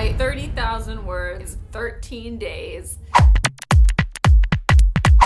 write 30,000 words in 13 days.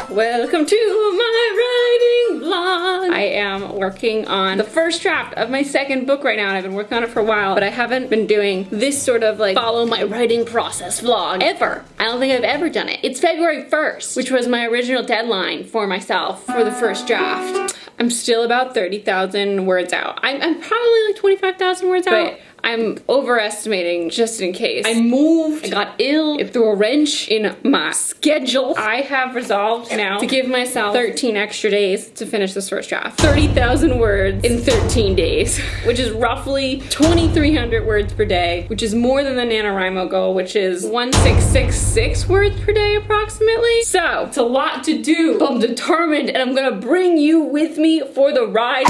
Welcome to my writing vlog. I am working on the first draft of my second book right now, and I've been working on it for a while, but I haven't been doing this sort of like follow my writing process vlog ever. I don't think I've ever done it. It's February 1st, which was my original deadline for myself for the first draft. I'm still about 30,000 words out. I'm probably like 25,000 words out. But I'm overestimating just in case. I moved, I got ill, it threw a wrench in my schedule. I have resolved now to give myself 13 extra days to finish this first draft. 30,000 words in 13 days, which is roughly 2,300 words per day, which is more than the NaNoWriMo goal, which is 1,666 words per day approximately. So, it's a lot to do, but I'm determined and I'm gonna bring you with me for the ride.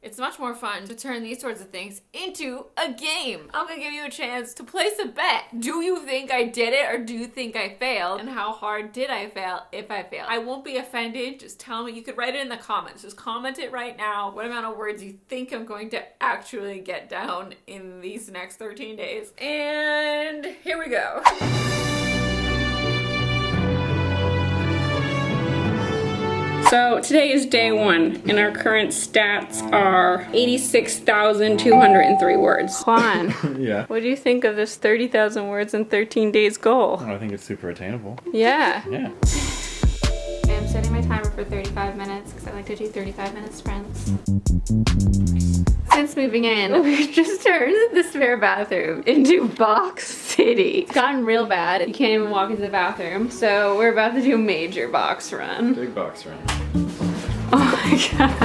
It's much more fun to turn these sorts of things into a game. I'm gonna give you a chance to place a bet. Do you think I did it, or do you think I failed? And how hard did I fail if I failed? I won't be offended. Just tell me. You could write it in the comments. Just comment it right now. What amount of words you think I'm going to actually get down in these next 13 days. And here we go. So today is day one, and our current stats are 86,203 words. Juan, Yeah. what do you think of this 30,000 words in 13 days goal? I think it's super attainable. Yeah. Yeah. I'm setting my timer for 35 minutes because I like to do 35 minute sprints. Since moving in, we've just turned the spare bathroom into Box City. It's gotten real bad. You can't even walk into the bathroom. So we're about to do a major box run. Big box run. Oh my god.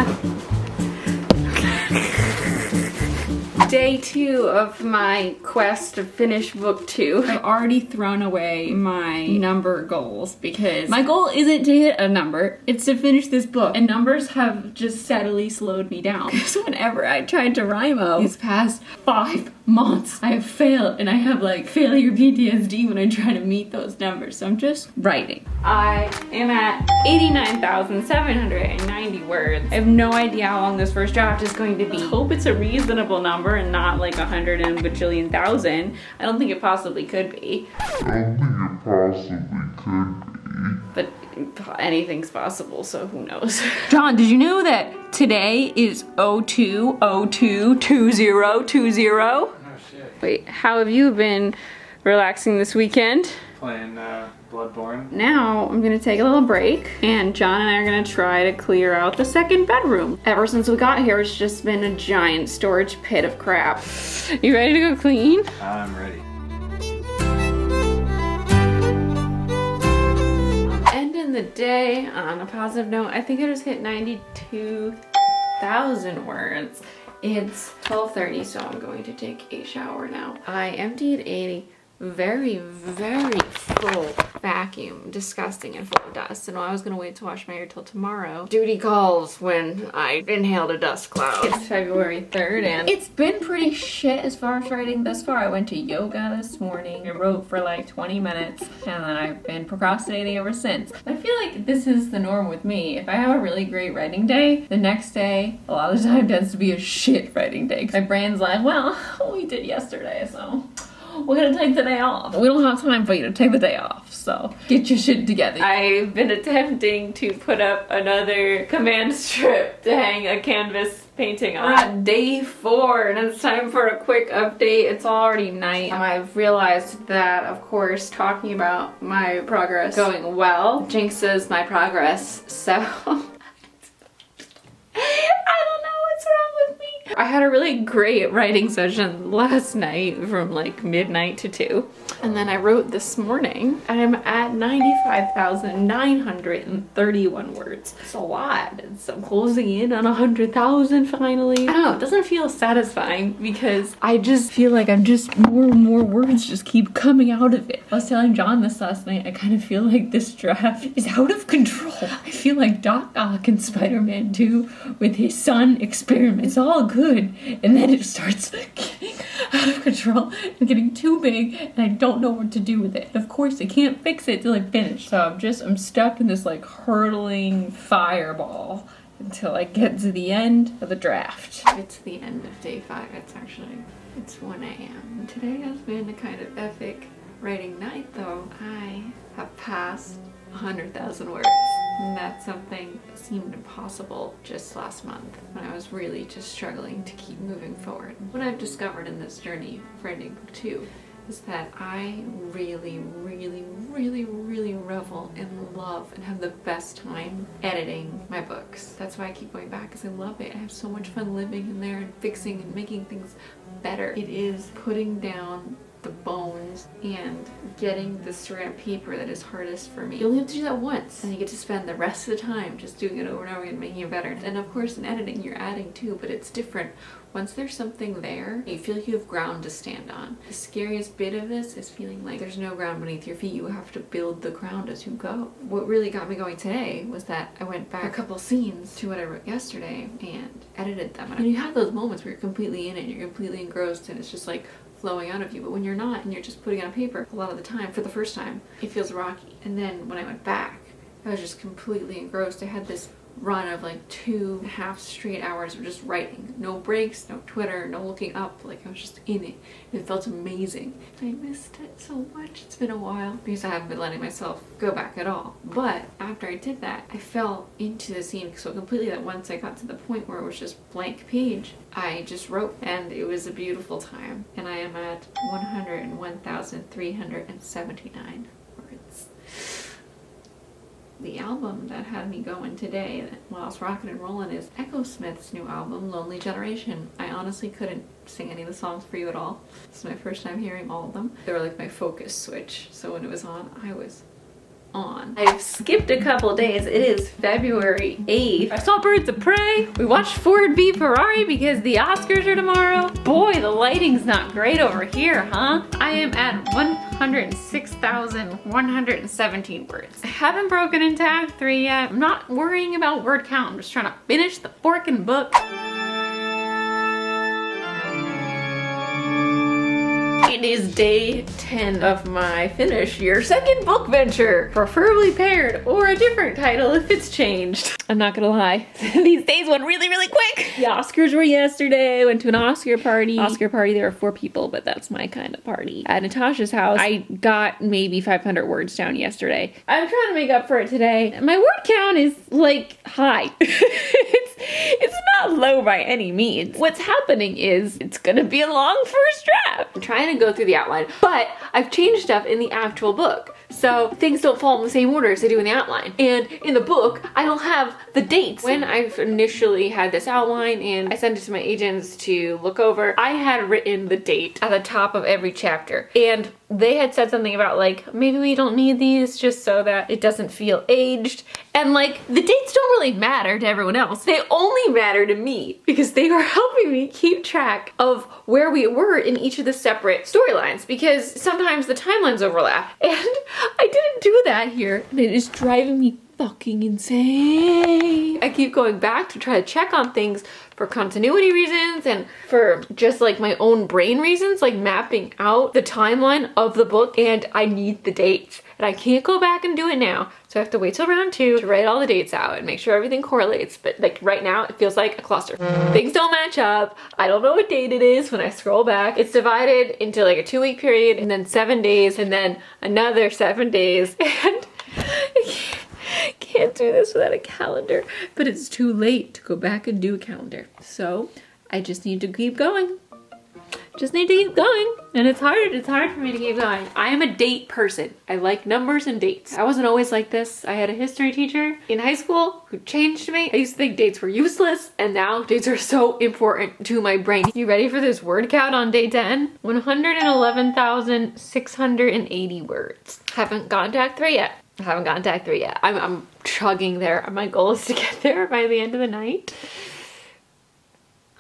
Day 2 of my quest to finish book 2. I've already thrown away my number goals because my goal isn't to hit a number, it's to finish this book. And numbers have just steadily slowed me down. Because whenever I tried to rhymo these past 5 months, I have failed, and I have like failure PTSD when I try to meet those numbers. So I'm just writing. I am at 89,790 words. I have no idea how long this first draft is going to be. I hope it's a reasonable number and not like 100 and bajillion thousand. I don't think it possibly could be. But anything's possible, so who knows. John, did you know that today is 02/02/2020? Oh shit. Wait, how have you been relaxing this weekend? Playing Bloodborne. Now I'm gonna take a little break, and John and I are gonna try to clear out the second bedroom. Ever since we got here, it's just been a giant storage pit of crap. You ready to go clean? I'm ready. Ending the day on a positive note. I think I just hit 92,000 words. It's 12:30, so I'm going to take a shower now. I emptied a very, very full vacuum, disgusting and full of dust, and I was gonna wait to wash my hair till tomorrow. Duty calls when I inhaled a dust cloud. It's February 3rd, and it's been pretty shit as far as writing thus far. I went to yoga this morning. I wrote for like 20 minutes, and then I've been procrastinating ever since. I feel like this is the norm with me. If I have a really great writing day, the next day, a lot of the time tends to be a shit writing day. My brain's like, well, we did yesterday, so we're gonna take the day off. We don't have time for you to take the day off, so get your shit together. I've been attempting to put up another command strip to hang a canvas painting on. We're at day 4, and it's time for a quick update. It's already night. I've realized that, of course, talking about my progress going well jinxes my progress, so I don't know what's wrong with me. I had a really great writing session last night from like midnight to 2. And then I wrote this morning. I'm at 95,931 words. It's a lot. I'm closing in on 100,000 finally. I don't know, it doesn't feel satisfying because I just feel like I'm just more and more words just keep coming out of it. I was telling John this last night, I kind of feel like this draft is out of control. I feel like Doc Ock in Spider-Man 2 with his son experiment. It's all good, and then it starts getting out of control and getting too big, and I don't know what to do with it. Of course, I can't fix it till I finish, so I'm stuck in this like hurtling fireball until I get to the end of the draft. It's the end of day 5. It's actually It's 1 a.m. Today has been a kind of epic writing night though. I have passed 100,000 words. And that's something that seemed impossible just last month when I was really just struggling to keep moving forward. What I've discovered in this journey for ending book 2 is that I really revel and love and have the best time editing my books. That's why I keep going back, because I love it. I have so much fun living in there and fixing and making things better. It is putting down the bones and getting the story on paper that is hardest for me. You only have to do that once, and you get to spend the rest of the time just doing it over and over again, making it better. And of course in editing you're adding too, but it's different. Once there's something there, you feel like you have ground to stand on. The scariest bit of this is feeling like there's no ground beneath your feet. You have to build the ground as you go. What really got me going today was that I went back a couple scenes to what I wrote yesterday and edited them. And you have those moments where you're completely in it, you're completely engrossed, and it's just like flowing out of you. But when you're not and you're just putting it on paper, a lot of the time, for the first time, it feels rocky. And then when I went back, I was just completely engrossed. I had this run of like 2.5 straight hours of just writing. No breaks, no Twitter, no looking up. Like I was just in it. It felt amazing. I missed it so much. It's been a while because I haven't been letting myself go back at all. But after I did that, I fell into the scene so completely that once I got to the point where it was just blank page, I just wrote, and it was a beautiful time. And I am at 101,379 words. The album that had me going today while I was rocking and rolling is Echo Smith's new album, Lonely Generation. I honestly couldn't sing any of the songs for you at all. This is my first time hearing all of them. They were like my focus switch, so when it was on, I was on. I've skipped a couple days. It is February 8th. I saw Birds of Prey. We watched Ford v Ferrari because the Oscars are tomorrow. Boy, the lighting's not great over here, huh? I am at 106,117 words. I haven't broken into Act 3 yet. I'm not worrying about word count. I'm just trying to finish the forking book. It is day 10 of my finish your second book venture, preferably paired or a different title if it's changed. I'm not gonna lie, these days went really quick. The Oscars were yesterday. I went to an Oscar party. There were 4 people, but that's my kind of party. At Natasha's house, I got maybe 500 words down yesterday. I'm trying to make up for it today. My word count is like high. It's not low by any means. What's happening is it's gonna be a long first draft. I'm trying to go through the outline, but I've changed stuff in the actual book. So things don't fall in the same order as they do in the outline. And in the book, I don't have the dates. When I've initially had this outline and I sent it to my agents to look over, I had written the date at the top of every chapter. And they had said something about like, maybe we don't need these just so that it doesn't feel aged. And like, the dates don't really matter to everyone else. They only matter to me because they were helping me keep track of where we were in each of the separate storylines, because sometimes the timelines overlap. And I didn't do that here, and it is driving me fucking insane. I keep going back to try to check on things for continuity reasons and for just like my own brain reasons, like mapping out the timeline of the book, and I need the dates. And I can't go back and do it now, so I have to wait till round 2 to write all the dates out and make sure everything correlates. But like right now, it feels like a cluster. Things don't match up. I don't know what date it is when I scroll back. It's divided into like a 2-week period, and then 7 days, and then another 7 days. And I can't do this without a calendar, but it's too late to go back and do a calendar. So I just need to keep going. And it's hard for me to keep going. I am a date person. I like numbers and dates. I wasn't always like this. I had a history teacher in high school who changed me. I used to think dates were useless, and now dates are so important to my brain. You ready for this word count on day 10? 111,680 words. Haven't gotten to Act 3 yet. I'm chugging there. My goal is to get there by the end of the night.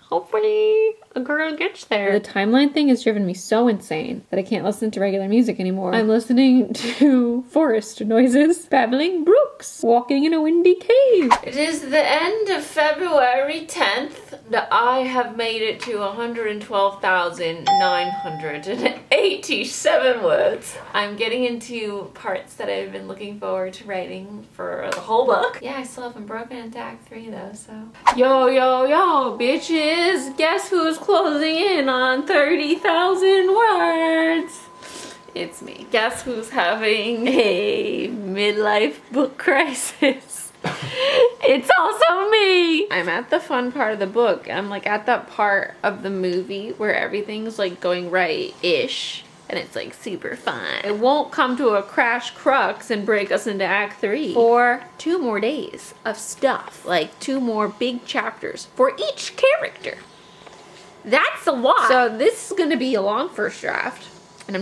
Hopefully a girl gets there. The timeline thing has driven me so insane that I can't listen to regular music anymore. I'm listening to forest noises, babbling brooks, walking in a windy cave. It is the end of February 10th that I have made it to 112,908 87 words. I'm getting into parts that I've been looking forward to writing for the whole book. Yeah, I still haven't broken into Act 3 though, so. Yo, yo, yo, bitches. Guess who's closing in on 30,000 words? It's me. Guess who's having a midlife book crisis? It's also me. I'm at the fun part of the book. I'm like at that part of the movie where everything's like going right-ish and it's like super fun. It won't come to a crash crux and break us into Act 3 for 2 more days of stuff, like 2 more big chapters for each character. That's a lot. So this is gonna be a long first draft, and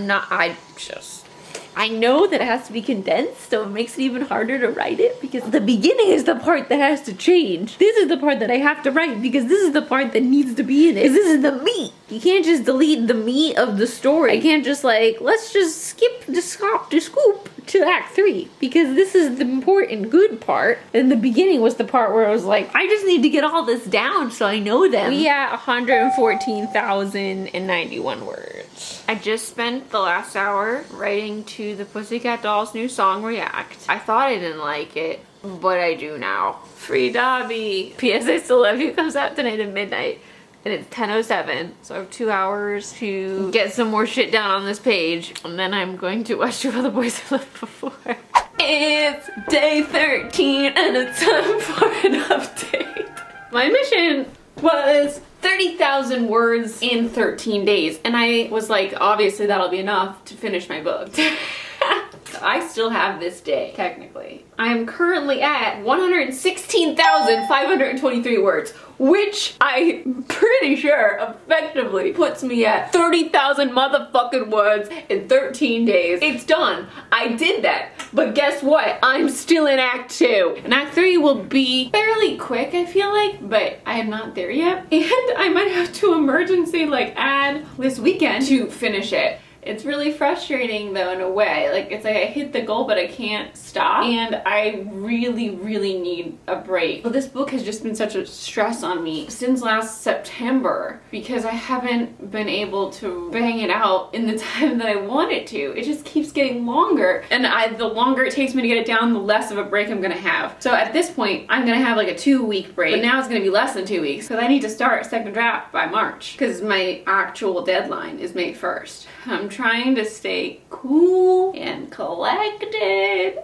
I know that it has to be condensed, so it makes it even harder to write it because the beginning is the part that has to change. This is the part that I have to write because this is the part that needs to be in it. This is the meat. You can't just delete the meat of the story. I can't just like, let's just skip the scoop to Act 3 because this is the important good part. And the beginning was the part where I was like, I just need to get all this down so I know them. We at 114,091 words. I just spent the last hour writing to the Pussycat Dolls' new song, React. I thought I didn't like it, but I do now. Free Dobby. P.S. I Still Love You comes out tonight at midnight. And it's 10:07, so I have 2 hours to get some more shit down on this page. And then I'm going to watch Two Other Boys I Loved Before. It's day 13 and it's time for an update. My mission was 30,000 words in 13 days. And I was like, obviously that'll be enough to finish my book. I still have this day, technically. I am currently at 116,523 words, which I'm pretty sure effectively puts me at 30,000 motherfucking words in 13 days. It's done. I did that. But guess what? I'm still in Act 2. And Act 3 will be fairly quick, I feel like, but I am not there yet. And I might have to emergency add this weekend to finish it. It's really frustrating though in a way. Like it's like I hit the goal but I can't stop and I really, really need a break. But this book has just been such a stress on me since last September because I haven't been able to bang it out in the time that I want it to. It just keeps getting longer and the longer it takes me to get it down, the less of a break I'm gonna have. So at this point, I'm gonna have like a 2-week break, but now it's gonna be less than 2 weeks because I need to start second draft by March because my actual deadline is May 1st. I'm trying to stay cool and collected,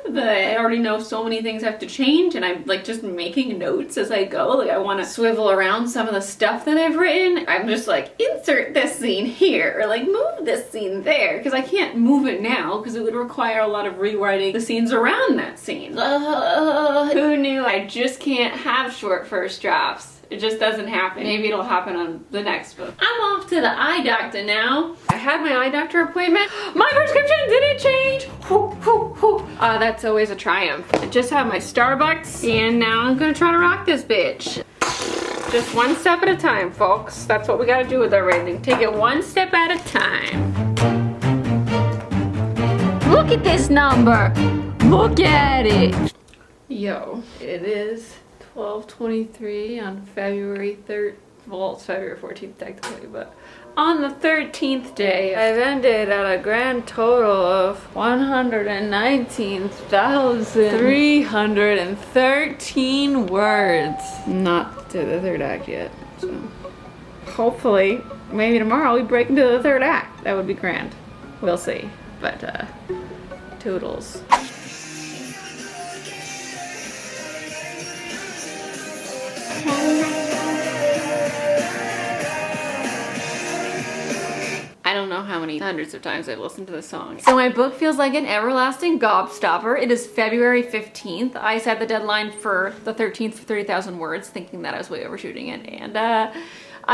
but I already know so many things have to change and I'm like just making notes as I go. Like I want to swivel around some of the stuff that I've written. I'm just like, insert this scene here or like move this scene there because I can't move it now because it would require a lot of rewriting the scenes around that scene. Who knew? I just can't have short first drafts. It just doesn't happen. Maybe it'll happen on the next book. I'm off to the eye doctor now. I had my eye doctor appointment. My prescription didn't change. That's always a triumph. I just have my Starbucks and now I'm gonna try to rock this bitch. Just one step at a time, folks. That's what we gotta do with our writing. Take it one step at a time. Look at this number. Look at it. Yo, it is 12/23 on February 3rd. Well, it's February 14th technically, but on the 13th day, I've ended at a grand total of 119,313 words. Not to the third act yet, so hopefully, maybe tomorrow we break into the third act. That would be grand. We'll see, but toodles. I don't know how many hundreds of times I've listened to this song. So my book feels like an everlasting gobstopper. It is February 15th. I set the deadline for the 13th for 30,000 words, thinking that I was way overshooting it, and I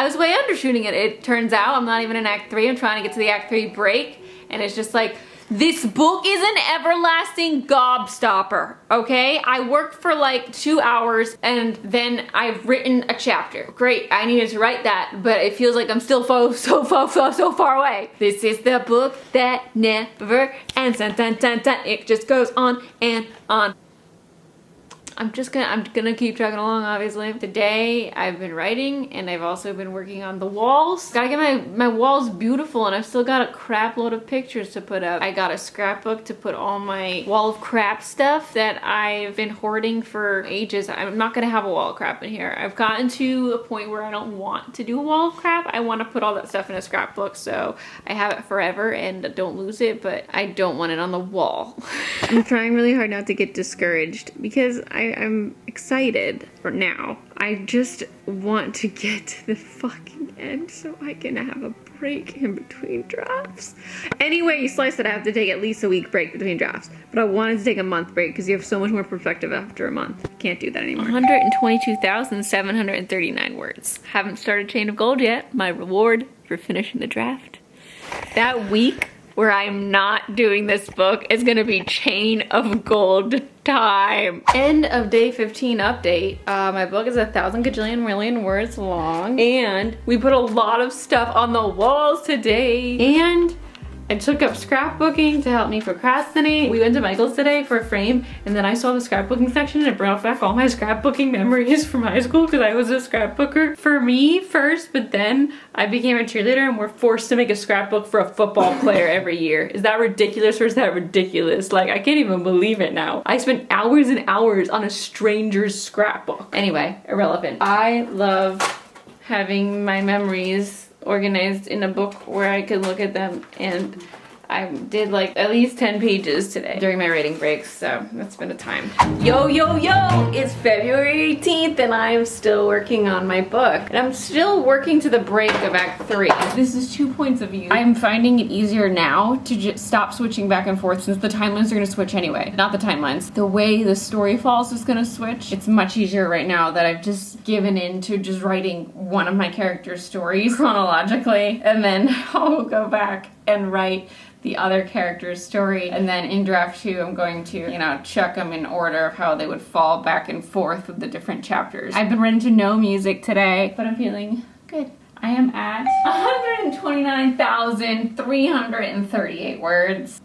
was way undershooting it. It turns out I'm not even in Act 3. I'm trying to get to the Act 3 break, and it's just like, this book is an everlasting gobstopper, okay? I worked for like 2 hours and then I've written a chapter. Great, I needed to write that, but it feels like I'm still so far away. This is the book that never ends. Dun, dun, dun, dun. It just goes on and on. I'm gonna keep chugging along, obviously. Today I've been writing and I've also been working on the walls. Gotta get my walls beautiful, and I've still got a crap load of pictures to put up. I got a scrapbook to put all my wall of crap stuff that I've been hoarding for ages. I'm not gonna have a wall of crap in here. I've gotten to a point where I don't want to do a wall of crap. I want to put all that stuff in a scrapbook so I have it forever and don't lose it, but I don't want it on the wall. I'm trying really hard not to get discouraged because I'm excited for now. I just want to get to the fucking end so I can have a break in between drafts. Anyway, you slice it, I have to take at least a week break between drafts. But I wanted to take a month break because you have so much more perspective after a month. Can't do that anymore. 122,739 words. Haven't started Chain of Gold yet. My reward for finishing the draft. That week where I'm not doing this book is gonna be Chain of Gold time. End of day 15 update. My book is 1,000 gajillion million words long, and we put a lot of stuff on the walls today, and I took up scrapbooking to help me procrastinate. We went to Michael's today for a frame, and then I saw the scrapbooking section and it brought back all my scrapbooking memories from high school because I was a scrapbooker. For me first, but then I became a cheerleader and we're forced to make a scrapbook for a football player every year. Is that ridiculous or is that ridiculous? Like, I can't even believe it now. I spent hours and hours on a stranger's scrapbook. Anyway, irrelevant. I love having my memories organized in a book where I could look at them, and I did like at least 10 pages today during my writing breaks, so that's been a time. Yo, yo, yo! It's February 18th and I'm still working on my book. And I'm still working to the break of Act 3. This is 2 points of view. I'm finding it easier now to just stop switching back and forth since the timelines are gonna switch anyway. Not the timelines. The way the story falls is gonna switch. It's much easier right now that I've just given in to just writing one of my character's stories chronologically, and then I'll go back and write the other character's story, and then in draft 2 I'm going to, you know, chuck them in order of how they would fall back and forth with the different chapters. I've been ready to no music today, but I'm feeling good. I am at 129,338 words.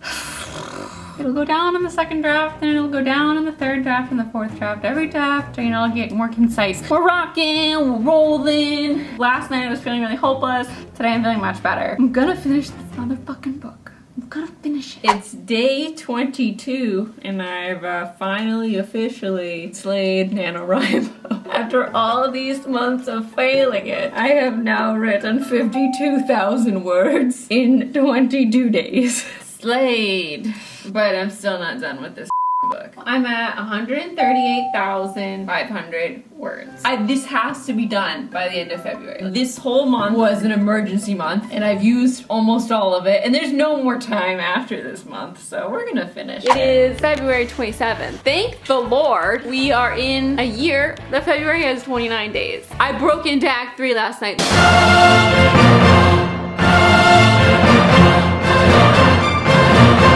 It'll go down in the second draft, then it'll go down in the third draft and the fourth draft. Every draft, you know, I'll get more concise. We're rocking, we're rolling. Last night I was feeling really hopeless. Today I'm feeling much better. I'm gonna finish this motherfucking book. I'm gonna finish it. It's day 22 and I've finally officially slayed NaNoWriMo. After all these months of failing it, I have now written 52,000 words in 22 days. Slayed. But I'm still not done with this book. I'm at 138,500 words. This has to be done by the end of February. This whole month was an emergency month and I've used almost all of it, and there's no more time after this month, so we're gonna finish. It is February 27th. Thank the Lord we are in a year that February has 29 days. I broke into Act 3 last night.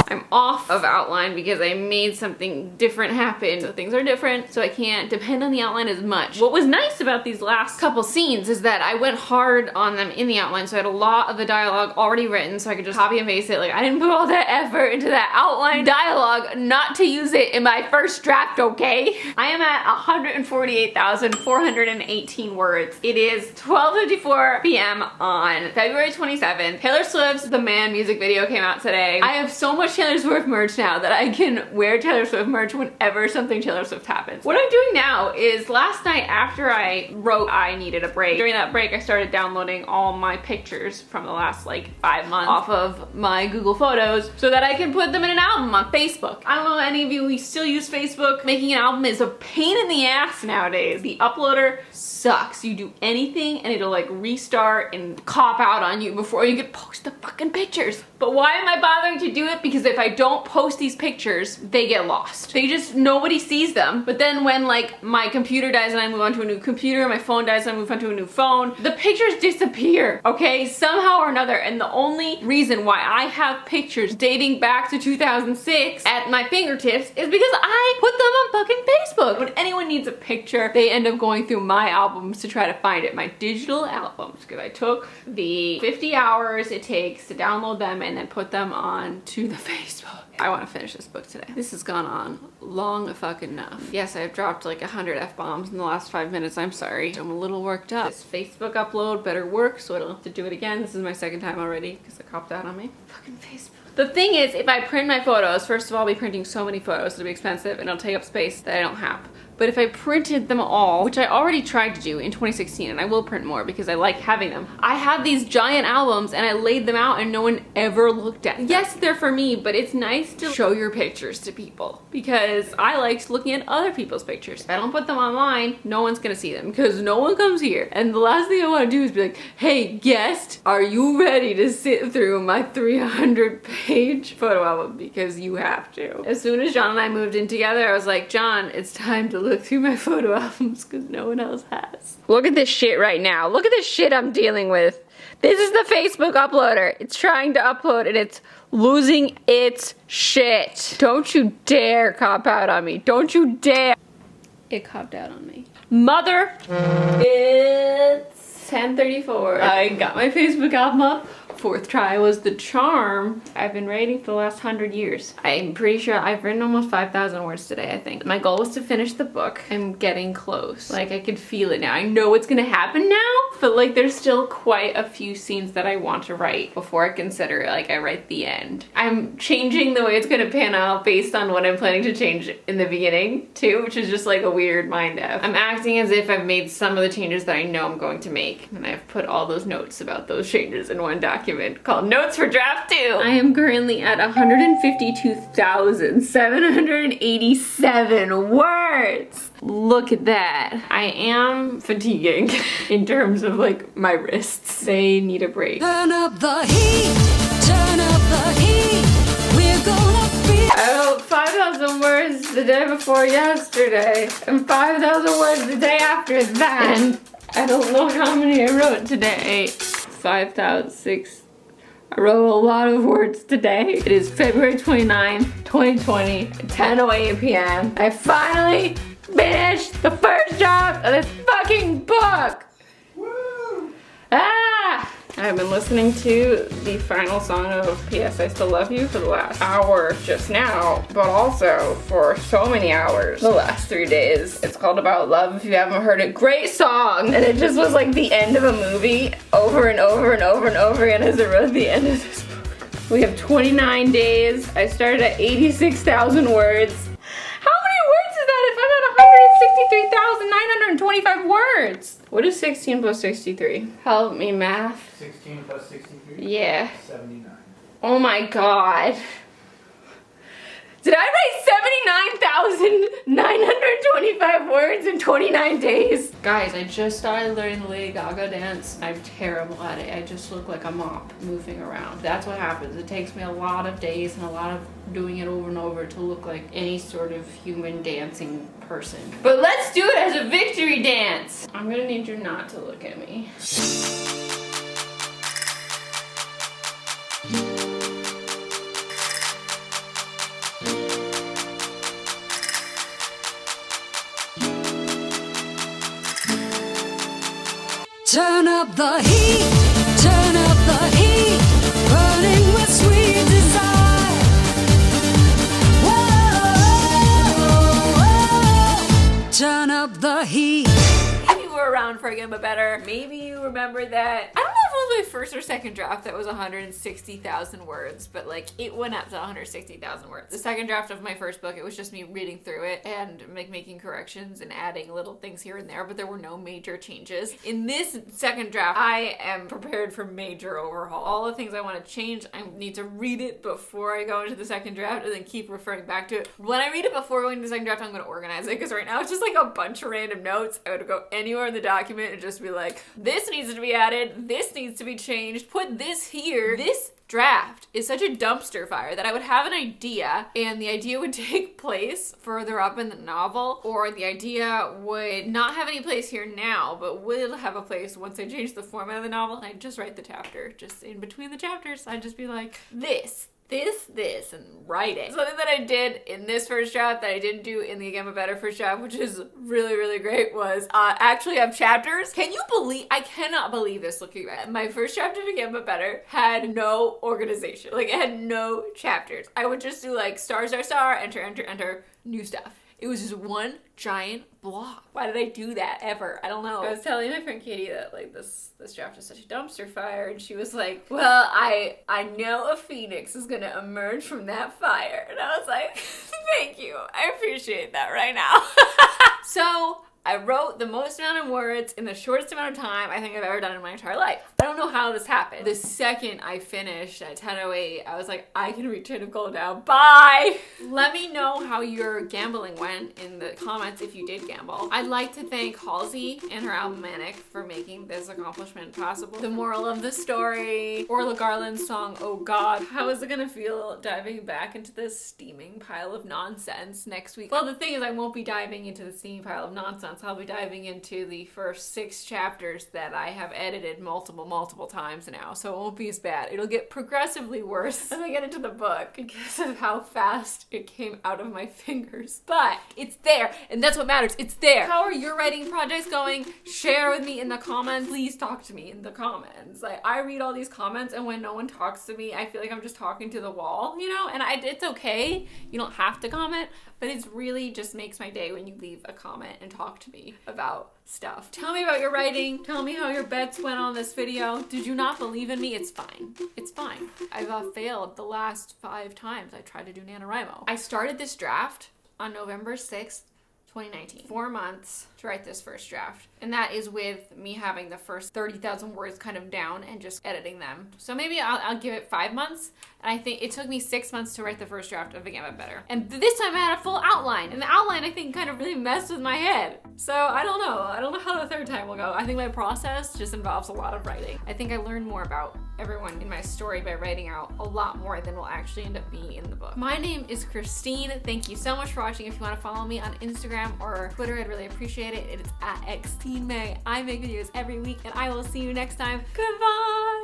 I'm off of outline because I made something different happen. So things are different, so I can't depend on the outline as much. What was nice about these last couple scenes is that I went hard on them in the outline, so I had a lot of the dialogue already written, so I could just copy and paste it. Like, I didn't put all that effort into that outline dialogue not to use it in my first draft, okay? I am at 148,418 words. It is 12:54 p.m. on February 27th. Taylor Swift's The Man music video came out today. I have so much Taylor Swift merch now that I can wear Taylor Swift merch whenever something Taylor Swift happens. What I'm doing now is, last night after I wrote I needed a break, during that break I started downloading all my pictures from the last like 5 months off of my Google Photos so that I can put them in an album on Facebook. I don't know any of you who still use Facebook. Making an album is a pain in the ass nowadays. The uploader sucks. You do anything and it'll like restart and cop out on you before you can post the fucking pictures. But why am I bothering to do it? Because if I don't post these pictures, they get lost. They just, nobody sees them. But then when like my computer dies and I move on to a new computer, my phone dies and I move on to a new phone, the pictures disappear, okay? Somehow or another. And the only reason why I have pictures dating back to 2006 at my fingertips is because I put them on fucking Facebook. When anyone needs a picture, they end up going through my albums to try to find it. My digital albums, because I took the 50 hours it takes to download them and then put them on to the Facebook. I want to finish this this book today. This has gone on long fucking enough. Yes, I've dropped like 100 F-bombs in the last 5 minutes. I'm sorry. I'm a little worked up. This Facebook upload better work so I don't have to do it again. This is my second time already because it copped out on me. Fucking Facebook. The thing is, if I print my photos, first of all, I'll be printing so many photos, it'll be expensive and it'll take up space that I don't have. But if I printed them all, which I already tried to do in 2016, and I will print more because I like having them, I have these giant albums and I laid them out and no one ever looked at them. Yes, they're for me, but it's nice to show your pictures to people because I like looking at other people's pictures. If I don't put them online, no one's gonna see them because no one comes here. And the last thing I wanna do is be like, hey, guest, are you ready to sit through my 300-page photo album? Because you have to. As soon as John and I moved in together, I was like, John, it's time to look through my photo albums because no one else has. Look at this shit right now. Look at this shit I'm dealing with. This is the Facebook uploader. It's trying to upload and it's losing its shit. Don't you dare cop out on me. Don't you dare. It copped out on me. Mother, it's 10:34. I got my Facebook album up. Fourth try was the charm. I've been writing for the last 100 years. I'm pretty sure I've written almost 5,000 words today, I think. My goal was to finish the book. I'm getting close. Like, I could feel it now. I know what's gonna happen now, but like there's still quite a few scenes that I want to write before I consider it, like I write the end. I'm changing the way it's gonna pan out based on what I'm planning to change in the beginning too, which is just like a weird mind F. I'm acting as if I've made some of the changes that I know I'm going to make, and I've put all those notes about those changes in one document called Notes for Draft 2. I am currently at 152,787 words. Look at that. I am fatiguing in terms of like my wrists. They need a break. Turn up the heat, turn up the heat. We're gonna be. I wrote 5,000 words the day before yesterday and 5,000 words the day after that. And I don't know how many I wrote today. 5,006. I wrote a lot of words today. It is February 29th, 2020, 10:08 p.m. I finally finished the first draft of this fucking book. Woo! Ah! I've been listening to the final song of P.S. I Still Love You for the last hour just now, but also for so many hours the last 3 days. It's called About Love if you haven't heard it. Great song! And it just was like the end of a movie over and over and over and over again as it wrote the end of this book. We have 29 days. I started at 86,000 words. How many words is that if I'm at 163,925 words? What is 16 plus 63? Help me, math. 16 plus 63? Yeah. 79. Oh my god. Did I write 79,925 words in 29 days? Guys, I just started learning the Lady Gaga dance. I'm terrible at it. I just look like a mop moving around. That's what happens. It takes me a lot of days and a lot of doing it over and over to look like any sort of human dancing person. But let's do it as a victory dance. I'm gonna need you not to look at me. Turn up the heat, turn up the heat, burning with sweet desire. Whoa, turn up the heat. If you were around for Again But Better, maybe you remember that. I don't know if it was my first or second draft that was 160,000 words, but like it went up to 160,000 words. The second draft of my first book, it was just me reading through it and making corrections and adding little things here and there, but there were no major changes. In this second draft, I am prepared for major overhaul. All the things I want to change, I need to read it before I go into the second draft and then keep referring back to it. When I read it before going to the second draft, I'm going to organize it because right now it's just like a bunch of random notes. I would go anywhere in the document and just be like, this needs to be added, this needs to be changed, put this here. This draft is such a dumpster fire that I would have an idea and the idea would take place further up in the novel, or the idea would not have any place here now but will have a place once I change the format of the novel, and I'd just write the chapter. Just in between the chapters, I'd just be like, this this, and write it. Something that I did in this first draft that I didn't do in the Again But Better first draft, which is really, really great, was actually have chapters. Can you believe, I cannot believe this looking back. My first draft of Again But Better had no organization. Like, it had no chapters. I would just do like star, star, star, enter, enter, enter, new stuff. It was just one giant block. Why did I do that ever? I don't know. I was telling my friend Katie that like this draft is such a dumpster fire, and she was like, well, I know a phoenix is gonna emerge from that fire. And I was like, thank you. I appreciate that right now. So I wrote the most amount of words in the shortest amount of time I think I've ever done in my entire life. I don't know how this happened. The second I finished at 10:08, I was like, I can reach 10 of gold now. Bye! Let me know how your gambling went in the comments if you did gamble. I'd like to thank Halsey and her album Manic for making this accomplishment possible. The moral of the story, Orla Garland's song, Oh God. How is it gonna feel diving back into this steaming pile of nonsense next week? Well, the thing is, I won't be diving into the steaming pile of nonsense. I'll be diving into the first 6 chapters that I have edited multiple times now, so it won't be as bad. It'll get progressively worse as I get into the book because of how fast it came out of my fingers. But it's there, and that's what matters. It's there. How are your writing projects going? Share with me in the comments. Please talk to me in the comments. Like, I read all these comments, and when no one talks to me, I feel like I'm just talking to the wall, you know? And it's okay. You don't have to comment, but it's really just makes my day when you leave a comment and talk to me about stuff. Tell me about your writing. Tell me how your bets went on this video. Did you not believe in me? It's fine. It's fine. I've failed the last 5 times I tried to do NaNoWriMo. I started this draft on November 6th, 2019. 4 months to write this first draft. And that is with me having the first 30,000 words kind of down and just editing them. So maybe I'll give it 5 months. And I think it took me 6 months to write the first draft of Again But Better. And this time I had a full outline. And the outline, I think, kind of really messed with my head. So I don't know. I don't know how the third time will go. I think my process just involves a lot of writing. I think I learned more about everyone in my story by writing out a lot more than will actually end up being in the book. My name is Christine. Thank you so much for watching. If you want to follow me on Instagram or Twitter, I'd really appreciate it. It is @XteenMay. I make videos every week, and I will see you next time. Goodbye!